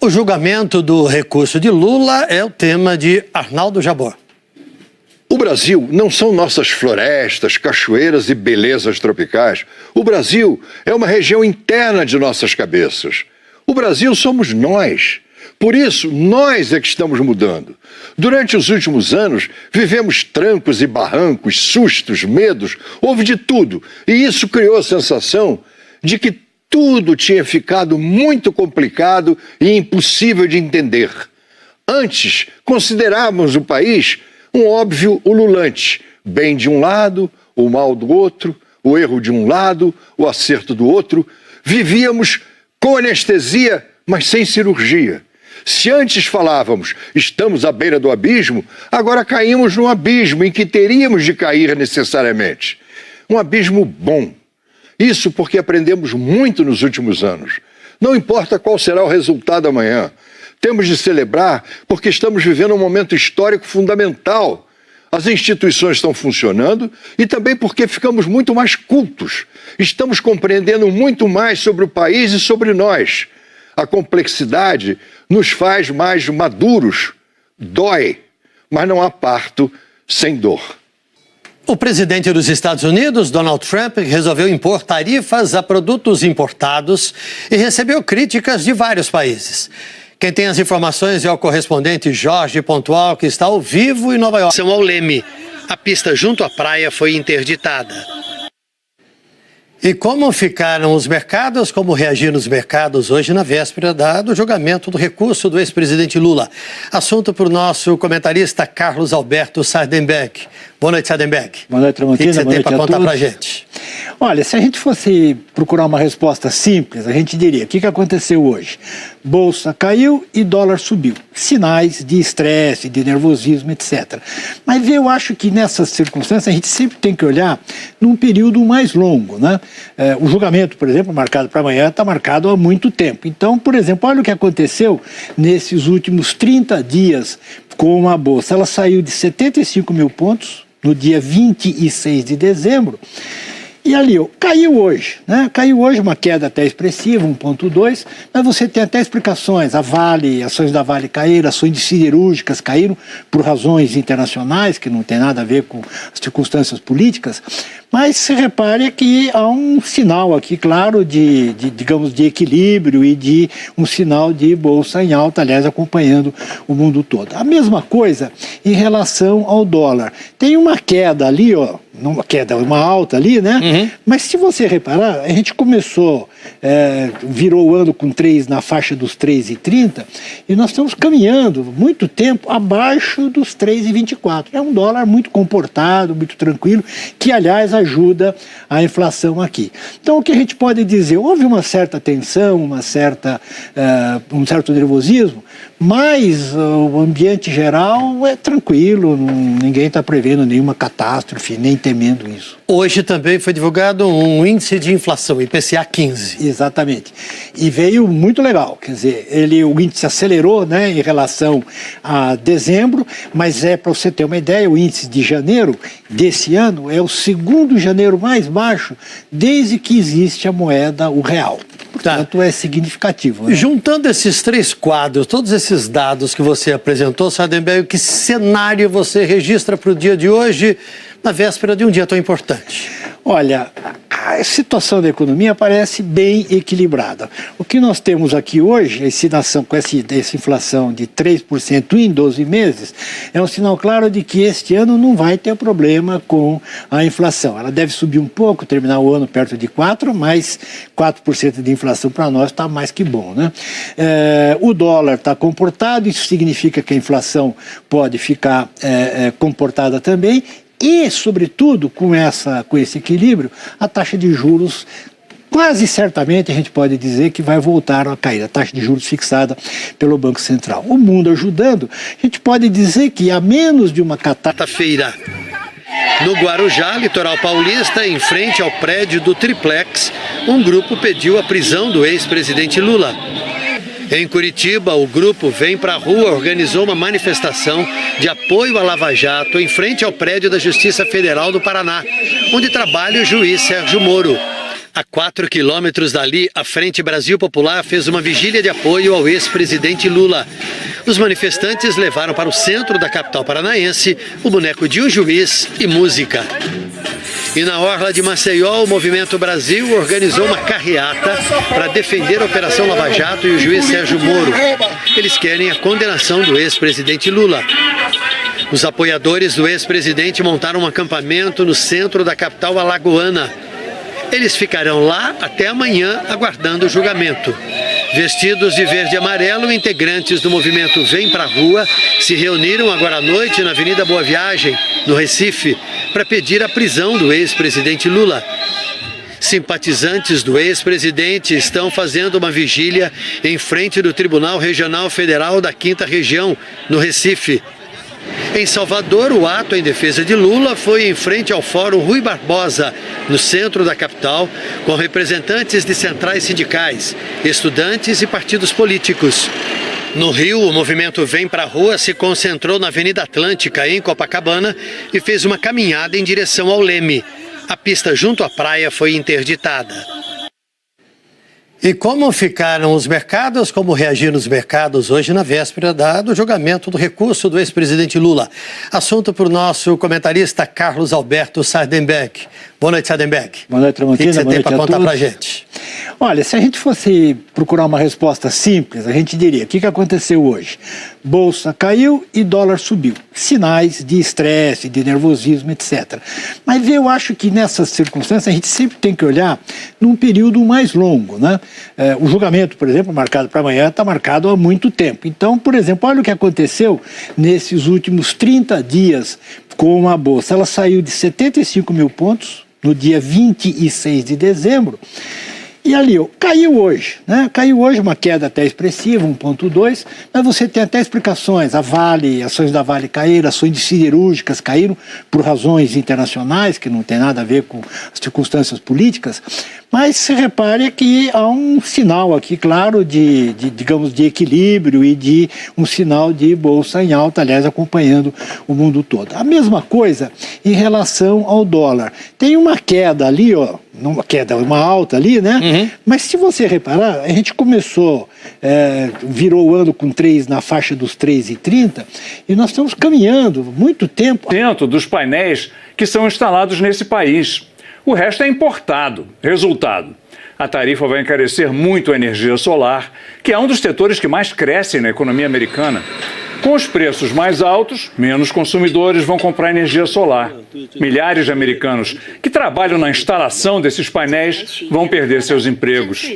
A: O julgamento do recurso de Lula é o tema de Arnaldo Jabor.
J: O Brasil não são nossas florestas, cachoeiras e belezas tropicais. O Brasil é uma região interna de nossas cabeças. O Brasil somos nós. Por isso, nós é que estamos mudando. Durante os últimos anos, vivemos trancos e barrancos, sustos, medos, houve de tudo. E isso criou a sensação de que tudo tinha ficado muito complicado e impossível de entender. Antes, considerávamos o país um óbvio ululante, bem de um lado, o mal do outro, o erro de um lado, o acerto do outro. Vivíamos com anestesia, mas sem cirurgia. Se antes falávamos, estamos à beira do abismo, agora caímos num abismo em que teríamos de cair necessariamente. Um abismo bom. Isso porque aprendemos muito nos últimos anos. Não importa qual será o resultado amanhã. Temos de celebrar porque estamos vivendo um momento histórico fundamental. As instituições estão funcionando e também porque ficamos muito mais cultos. Estamos compreendendo muito mais sobre o país e sobre nós. A complexidade nos faz mais maduros. Dói, mas não há parto sem dor.
A: O presidente dos Estados Unidos, Donald Trump, resolveu impor tarifas a produtos importados e recebeu críticas de vários países. Quem tem as informações é o correspondente Jorge Pontual, que está ao vivo em Nova York. São ao Leme. A pista junto à praia foi interditada. E como ficaram os mercados, como reagiram os mercados hoje na véspera do julgamento do recurso do ex-presidente Lula? Assunto para o nosso comentarista Carlos Alberto Sardenberg. Boa noite, Sardenberg.
I: Boa noite, Tramontina.
A: O que você tem para contar para a gente?
I: Olha, se a gente fosse procurar uma resposta simples, a gente diria, o que aconteceu hoje? Bolsa caiu e dólar subiu. Sinais de estresse, de nervosismo, etc. Mas eu acho que nessas circunstâncias a gente sempre tem que olhar num período mais longo, né? O julgamento, por exemplo, marcado para amanhã, está marcado há muito tempo. Então, por exemplo, olha o que aconteceu nesses últimos 30 dias com a Bolsa. Ela saiu de 75 mil pontos no dia 26 de dezembro, e ali, caiu hoje, né? Caiu hoje, uma queda até expressiva, 1,2, mas você tem até explicações. A Vale, ações da Vale caíram, ações de siderúrgicas caíram por razões internacionais, que não tem nada a ver com as circunstâncias políticas, mas se repare que há um sinal aqui, claro, digamos, de equilíbrio e de um sinal de bolsa em alta, aliás, acompanhando o mundo todo. A mesma coisa em relação ao dólar. Tem uma queda ali, uma alta ali, né? Uhum. Mas se você reparar, a gente começou, virou o ano com na faixa dos 3,30 e nós estamos caminhando muito tempo abaixo dos 3,24. É um dólar muito comportado, muito tranquilo, que, aliás, ajuda a inflação aqui. Então, o que a gente pode dizer? Houve uma certa tensão, um certo nervosismo, mas o ambiente geral é tranquilo, ninguém está prevendo nenhuma catástrofe, nem temendo isso.
A: Hoje também foi divulgado um índice de inflação, IPCA 15.
I: Exatamente. E veio muito legal, quer dizer, o índice acelerou, né, em relação a dezembro, mas para você ter uma ideia, o índice de janeiro desse ano é o segundo janeiro mais baixo desde que existe a moeda, o real. Portanto, é significativo. Né?
A: Juntando esses três quadros, todos esses dados que você apresentou, Sardenberg, que cenário você registra para o dia de hoje, na véspera de um dia tão importante?
I: Olha, a situação da economia parece bem equilibrada. O que nós temos aqui hoje, a ensinação com essa inflação de 3% em 12 meses, é um sinal claro de que este ano não vai ter problema com a inflação. Ela deve subir um pouco, terminar o ano perto de 4%, mas 4% de inflação para nós está mais que bom, né? O dólar está comportado, isso significa que a inflação pode ficar comportada também. E, sobretudo, com esse equilíbrio, a taxa de juros, quase certamente a gente pode dizer que vai voltar a cair, a taxa de juros fixada pelo Banco Central. O mundo ajudando, a gente pode dizer que há menos de uma
A: catástrofe. No Guarujá, litoral paulista, em frente ao prédio do Triplex, um grupo pediu a prisão do ex-presidente Lula. Em Curitiba, o grupo Vem Pra Rua organizou uma manifestação de apoio à Lava Jato em frente ao prédio da Justiça Federal do Paraná, onde trabalha o juiz Sérgio Moro. A 4 quilômetros dali, a Frente Brasil Popular fez uma vigília de apoio ao ex-presidente Lula. Os manifestantes levaram para o centro da capital paranaense o boneco de um juiz e música. E na orla de Maceió, o Movimento Brasil organizou uma carreata para defender a Operação Lava Jato e o juiz Sérgio Moro. Eles querem a condenação do ex-presidente Lula. Os apoiadores do ex-presidente montaram um acampamento no centro da capital alagoana. Eles ficarão lá até amanhã aguardando o julgamento. Vestidos de verde e amarelo, integrantes do movimento Vem Pra Rua se reuniram agora à noite na Avenida Boa Viagem, no Recife, para pedir a prisão do ex-presidente Lula. Simpatizantes do ex-presidente estão fazendo uma vigília em frente do Tribunal Regional Federal da 5ª Região, no Recife. Em Salvador, o ato em defesa de Lula foi em frente ao Fórum Rui Barbosa, no centro da capital, com representantes de centrais sindicais, estudantes e partidos políticos. No Rio, o movimento Vem Pra Rua se concentrou na Avenida Atlântica, em Copacabana, e fez uma caminhada em direção ao Leme. A pista junto à praia foi interditada. E como ficaram os mercados, como reagiram os mercados hoje na véspera do julgamento do recurso do ex-presidente Lula? Assunto para o nosso comentarista Carlos Alberto Sardenberg. Boa noite, Sadenberg.
I: Boa noite, Tramontina.
A: O que você tem para contar para a gente?
I: Olha, se a gente fosse procurar uma resposta simples, a gente diria, o que aconteceu hoje? Bolsa caiu e dólar subiu. Sinais de estresse, de nervosismo, etc. Mas eu acho que nessas circunstâncias a gente sempre tem que olhar num período mais longo, né? O julgamento, por exemplo, marcado para amanhã, está marcado há muito tempo. Então, por exemplo, olha o que aconteceu nesses últimos 30 dias com a Bolsa. Ela saiu de 75 mil pontos no dia 26 de dezembro, e ali, caiu hoje, né? Caiu hoje, uma queda até expressiva, 1,2, mas você tem até explicações. A Vale, ações da Vale caíram, ações de siderúrgicas caíram por razões internacionais, que não tem nada a ver com as circunstâncias políticas, mas se repare que há um sinal aqui, claro, digamos, de equilíbrio e de um sinal de bolsa em alta, aliás, acompanhando o mundo todo. A mesma coisa em relação ao dólar. Tem uma queda ali, uma alta ali, né? Uhum. Mas se você reparar, a gente começou, virou o ano com na faixa dos 3,30 e nós estamos caminhando muito tempo.
K: Dentro dos painéis que são instalados nesse país. O resto é importado. Resultado, a tarifa vai encarecer muito a energia solar, que é um dos setores que mais crescem na economia americana. Com os preços mais altos, menos consumidores vão comprar energia solar. Milhares de americanos que trabalham na instalação desses painéis vão perder seus empregos.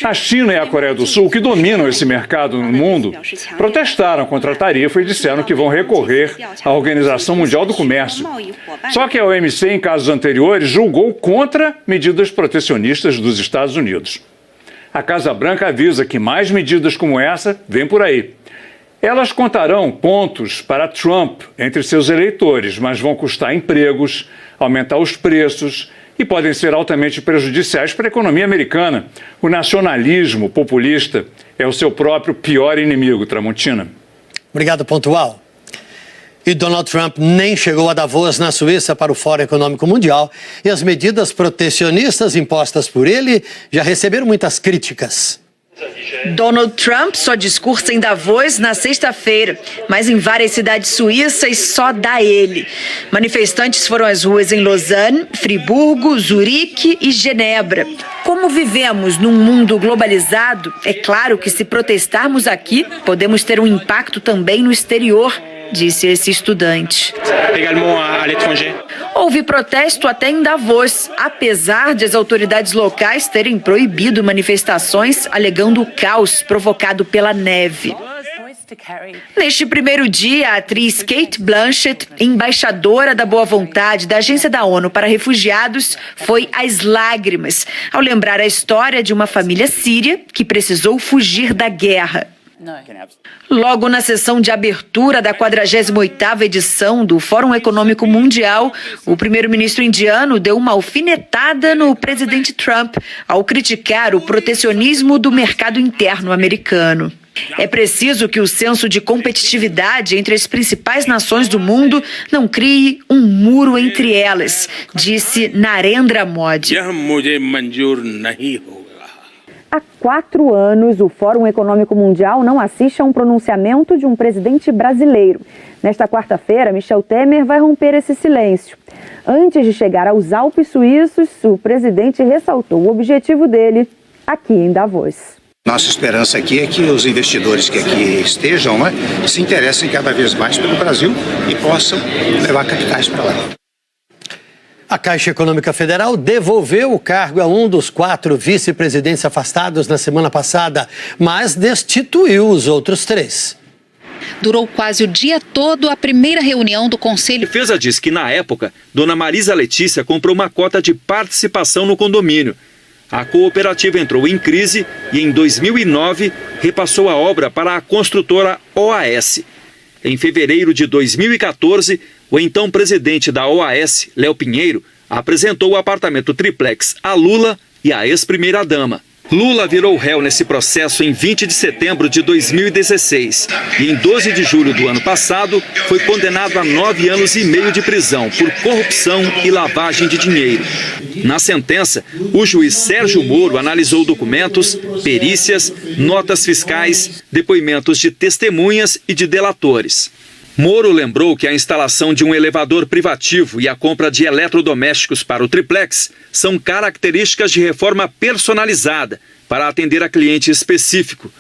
K: A China e a Coreia do Sul, que dominam esse mercado no mundo, protestaram contra a tarifa e disseram que vão recorrer à Organização Mundial do Comércio. Só que a OMC, em casos anteriores, julgou contra medidas protecionistas dos Estados Unidos. A Casa Branca avisa que mais medidas como essa vêm por aí. Elas contarão pontos para Trump entre seus eleitores, mas vão custar empregos, aumentar os preços e podem ser altamente prejudiciais para a economia americana. O nacionalismo populista é o seu próprio pior inimigo, Tramontina.
A: Obrigado, Pontual. E Donald Trump nem chegou a Davos, na Suíça, para o Fórum Econômico Mundial. E as medidas protecionistas impostas por ele já receberam muitas críticas.
L: Donald Trump só discursa em Davos na sexta-feira, mas em várias cidades suíças só dá ele. Manifestantes foram às ruas em Lausanne, Friburgo, Zurique e Genebra. Como vivemos num mundo globalizado, é claro que se protestarmos aqui, podemos ter um impacto também no exterior, disse esse estudante. Houve protesto até em Davos, apesar de as autoridades locais terem proibido manifestações alegando o caos provocado pela neve. Neste primeiro dia, a atriz Cate Blanchett, embaixadora da boa vontade da Agência da ONU para Refugiados, foi às lágrimas ao lembrar a história de uma família síria que precisou fugir da guerra. Logo na sessão de abertura da 48ª edição do Fórum Econômico Mundial, o primeiro-ministro indiano deu uma alfinetada no presidente Trump ao criticar o protecionismo do mercado interno americano. É preciso que o senso de competitividade entre as principais nações do mundo não crie um muro entre elas, disse Narendra Modi.
M: Há 4 anos, o Fórum Econômico Mundial não assiste a um pronunciamento de um presidente brasileiro. Nesta quarta-feira, Michel Temer vai romper esse silêncio. Antes de chegar aos Alpes suíços, o presidente ressaltou o objetivo dele aqui em Davos.
N: Nossa esperança aqui é que os investidores que aqui estejam, se interessem cada vez mais pelo Brasil e possam levar capitais para lá.
A: A Caixa Econômica Federal devolveu o cargo a um dos 4 vice-presidentes afastados na semana passada, mas destituiu os outros 3.
O: Durou quase o dia todo a primeira reunião do Conselho.
F: A defesa diz que, na época, Dona Marisa Letícia comprou uma cota de participação no condomínio. A cooperativa entrou em crise e, em 2009, repassou a obra para a construtora OAS. Em fevereiro de 2014, o então presidente da OAS, Léo Pinheiro, apresentou o apartamento triplex a Lula e à ex-primeira-dama. Lula virou réu nesse processo em 20 de setembro de 2016 e em 12 de julho do ano passado foi condenado a 9 anos e meio de prisão por corrupção e lavagem de dinheiro. Na sentença, o juiz Sérgio Moro analisou documentos, perícias, notas fiscais, depoimentos de testemunhas e de delatores. Moro lembrou que a instalação de um elevador privativo e a compra de eletrodomésticos para o triplex são características de reforma personalizada para atender a cliente específico.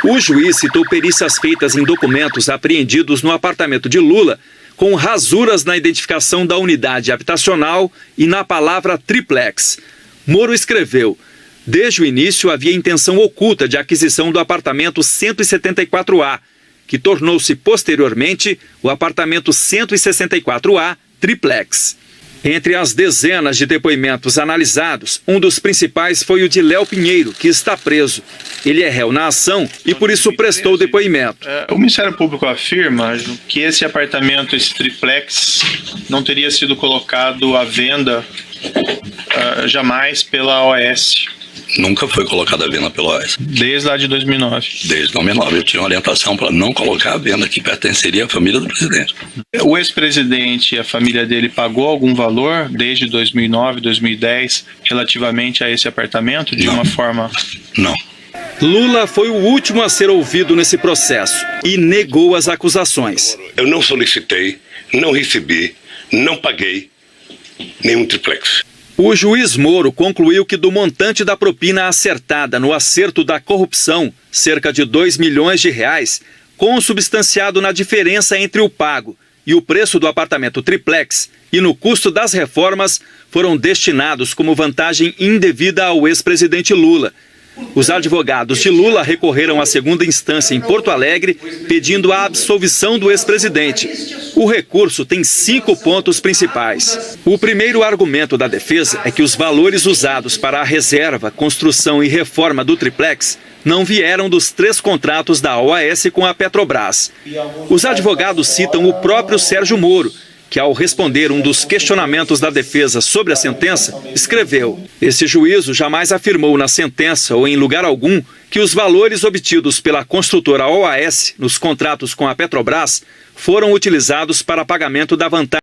F: O juiz citou perícias feitas em documentos apreendidos no apartamento de Lula, com rasuras na identificação da unidade habitacional e na palavra triplex. Moro escreveu: desde o início havia intenção oculta de aquisição do apartamento 174A, que tornou-se posteriormente o apartamento 164A triplex. Entre as dezenas de depoimentos analisados, um dos principais foi o de Léo Pinheiro, que está preso. Ele é réu na ação e por isso prestou depoimento.
G: O Ministério Público afirma que esse apartamento, esse triplex, não teria sido colocado à venda jamais pela OAS.
D: Nunca foi colocado à venda pela OAS.
G: Desde lá de 2009.
D: Desde 2009. Eu tinha uma orientação para não colocar à venda, que pertenceria à família do presidente.
G: O ex-presidente e a família dele pagou algum valor desde 2009, 2010, relativamente a esse apartamento, de uma forma...
D: Não.
F: Lula foi o último a ser ouvido nesse processo e negou as acusações.
H: Eu não solicitei, não recebi, não paguei nenhum triplex.
F: O juiz Moro concluiu que do montante da propina acertada no acerto da corrupção, cerca de R$2 milhões, consubstanciado na diferença entre o pago e o preço do apartamento triplex e no custo das reformas, foram destinados como vantagem indevida ao ex-presidente Lula. Os advogados de Lula recorreram à segunda instância em Porto Alegre, pedindo a absolvição do ex-presidente. O recurso tem 5 pontos principais. O primeiro argumento da defesa é que os valores usados para a reserva, construção e reforma do triplex não vieram dos 3 contratos da OAS com a Petrobras. Os advogados citam o próprio Sérgio Moro, que ao responder um dos questionamentos da defesa sobre a sentença, escreveu: esse juízo jamais afirmou na sentença ou em lugar algum que os valores obtidos pela construtora OAS nos contratos com a Petrobras foram utilizados para pagamento da vantagem